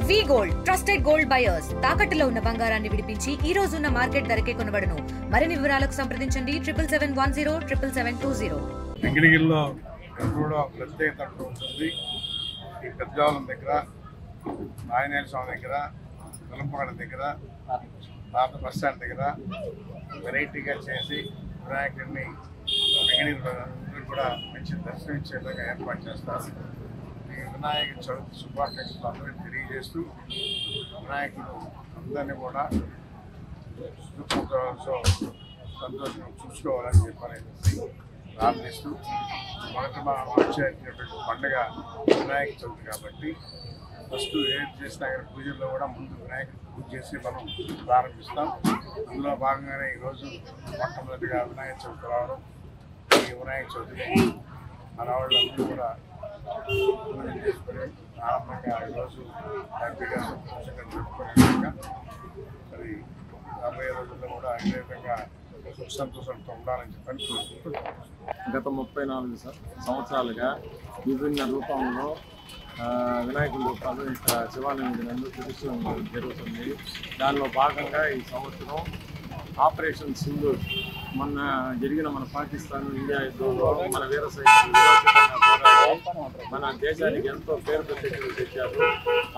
వి gold trusted gold buyers తాకట్టులో ఉన్న బంగారాన్ని విడిపించి ఈ రోజు ఉన్న మార్కెట్ ధరకే కొనబడును. మరిన్ని వివరాలకు సంప్రదించండి 7771077720. వెంకటగిరిలో ఎప్పుడో ప్రత్యేకత ఉంటుంది. ఈ పెద్దవాళ్ళ దగ్గర, నాయనేల స్వామి దగ్గర, వెలంపాడ దగ్గర, పాత బస్ స్టాండ్ దగ్గర వెరైటీగా చేసి వినాయకుడిని వెంకటగిరి కూడా మంచి దర్శనమిచ్చే విధంగా ఏర్పాటు చేస్తారు. ఈ వినాయక చవితి శుభాకాంక్షలు అందరికీ తెలియజేస్తూ వినాయకుడు అందరినీ కూడా సంతోషంగా చూసుకోవాలని చెప్పనేసి ప్రార్థిస్తూ మొదట మనం వచ్చేటటువంటి పండుగ వినాయక చవితి కాబట్టి ఫస్ట్ ఏం చేసినా కానీ పూజల్లో కూడా ముందు వినాయకుడు పూజ చేసి మనం ప్రారంభిస్తాం. అందులో భాగంగానే ఈరోజు మొట్టమొదటిగా వినాయక చవితి రావడం, ఈ వినాయక చవితిని మన వాళ్ళందరూ కూడా పూజలు చేసుకొని ఆనందంగా ఈరోజు హ్యాపీగా సంతోషంగా జరుపుకునే విధంగా మరి రాబోయే రోజుల్లో కూడా అదే విధంగా సుఖ సంతోషంతో ఉండాలని చెప్పని కోరుకుంటున్నాను. గత 34 సంవత్సరాలుగా విభిన్న రూపంలో వినాయకుడి రూపాలు ఇక్కడ శివాలయం నందు ప్రతిష్టం జరుగుతుంది. దానిలో భాగంగా ఈ సంవత్సరం ఆపరేషన్ సింధూర్ మొన్న జరిగిన మన పాకిస్తాన్ ఇండియా యుద్ధంలో మన వీర సైనికులు పోరాడి మన దేశానికి ఎంతో పేరు ప్రతిష్టలు తెచ్చారు.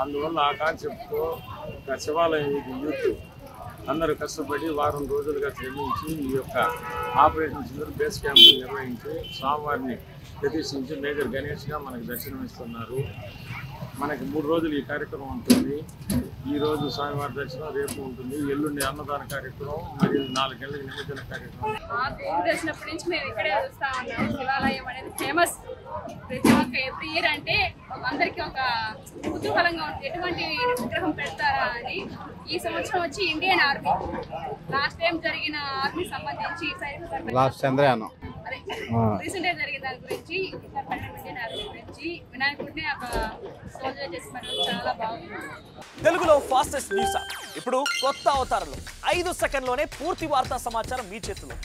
అందువల్ల ఆ కాన్సెప్ట్తో శివాలయం యూత్ అందరూ కష్టపడి వారం రోజులుగా శ్రమించి ఈ యొక్క ఆపరేషన్ సింధూర్ బేస్ క్యాంపులు నిర్వహించి స్వామివారిని ప్రతిష్ఠించి మేజర్ గణేష్గా మనకు దర్శనమిస్తున్నారు. మనకి 3 రోజులు ఈ కార్యక్రమం ఉంటుంది. ఈరోజు స్వామివారి దర్శనం రేపు ఉంటుంది. ఎల్లుండి అన్నదాన కార్యక్రమం మరియు 4 గంటలకు నిమజ్జన కార్యక్రమం. తెలిసినప్పటి నుంచి మేము ఇక్కడే చూస్తా ఉన్నాం. శివాలయం అనేది ఫేమస్. ప్రతి ఒక్క ఎవ్రీ ఇయర్ అంటే అందరికీ ఒక కుతూహలంగా ఉంటుంది, ఎటువంటి విగ్రహం పెడతారా అని. ఈ సంవత్సరం వచ్చి ఇండియన్ ఆర్మీ, లాస్ట్ టైం జరిగిన ఆర్మీ సంబంధించి చంద్రయానం రీసెంట్ గా జరిగిన దాని గురించి, ఇండియన్ ఆర్మీ గురించి వినాయకుడిని ఒక సోల్జర్ చేసి చాలా బాగుంది. తెలుగులో ఫాస్టెస్ట్ న్యూస్ ఇప్పుడు కొత్త అవతారంలో 5 సెకండ్లోనే పూర్తి వార్తా సమాచారం మీ చేతిలో.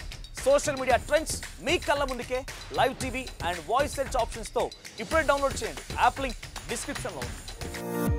సోషల్ మీడియా ట్రెండ్స్ మీ కళ్ళ ముందుకే live TV and voice search ఆప్షన్స్తో ఇప్పుడే డౌన్లోడ్ చేయండి. యాప్ లింక్ డిస్క్రిప్షన్లో ఉంది.